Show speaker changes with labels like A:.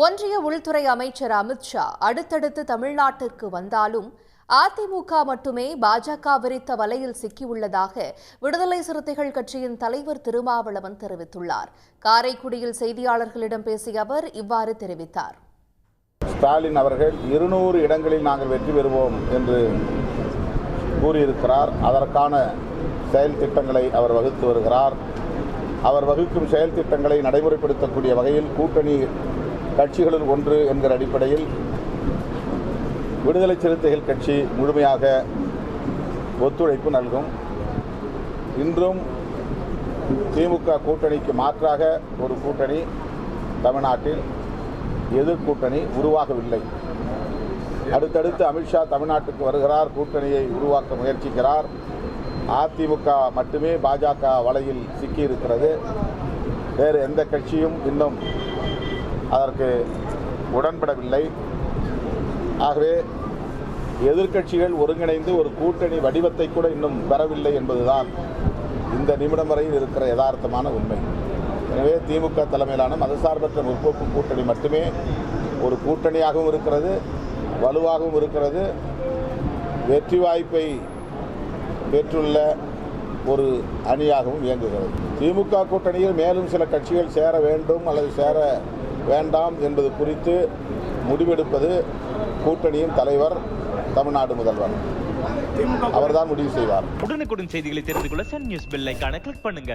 A: ஒன்றிய உள்துறை அமைச்சர் அமித்ஷா அடுத்தடுத்து தமிழ்நாட்டிற்கு வந்தாலும் அதிமுக மட்டுமே பாஜக விரித்த வலையில் சிக்கியுள்ளதாக விடுதலை சிறுத்தைகள் கட்சியின் தலைவர் திருமாவளவன் தெரிவித்துள்ளார். காரைக்குடியில் செய்தியாளர்களிடம் பேசிய அவர் இவ்வாறு தெரிவித்தார்.
B: ஸ்டாலின் அவர்கள் 200 இடங்களில் நாங்கள் வெற்றி பெறுவோம் என்று கூறியிருக்கிறார். அதற்கான செயல் திட்டங்களை அவர் வகுத்து வருகிறார். அவர் வகுக்கும் செயல் திட்டங்களை நடைமுறைப்படுத்தக்கூடிய வகையில் கூட்டணி கட்சிகளில் ஒன்று என்கிற அடிப்படையில் விடுதலை சிறுத்தைகள் கட்சி முழுமையாக ஒத்துழைப்பு நல்கும். இன்றும் திமுக கூட்டணிக்கு மாற்றாக ஒரு கூட்டணி தமிழ்நாட்டில் எதிர்கூட்டணி உருவாகவில்லை. அடுத்தடுத்து அமித்ஷா தமிழ்நாட்டுக்கு வருகிறார், கூட்டணியை உருவாக்க முயற்சிக்கிறார். அதிமுக மட்டுமே பாஜக வலையில் சிக்கியிருக்கிறது. வேறு எந்த கட்சியும் இன்னும் அதற்கு உடன்படவில்லை. ஆகவே எதிர்க்கட்சிகள் ஒருங்கிணைந்து ஒரு கூட்டணி வடிவத்தை கூட இன்னும் பெறவில்லை என்பதுதான் இந்த நிமிடம் வரையில் இருக்கிற யதார்த்தமான உண்மை. எனவே திமுக தலைமையிலான மதசார்பற்ற முற்போக்கு கூட்டணி மட்டுமே ஒரு கூட்டணியாகவும் இருக்கிறது, வலுவாகவும் இருக்கிறது, வெற்றி வாய்ப்பை பெற்றுள்ள ஒரு அணியாகவும் இயங்குகிறது. திமுக கூட்டணியில் மேலும் சில கட்சிகள் சேர வேண்டும் அல்லது சேர வேண்டாம் என்பது குறித்து முடிவெடுப்பது கூட்டணியின் தலைவர், தமிழ்நாடு முதல்வர். அவர்தான் முடிவு செய்வார்.
C: உடனுக்குடன் செய்திகளை தெரிந்து கொள்ள சன் நியூஸ் பெல் ஐகானை கிளிக் பண்ணுங்க.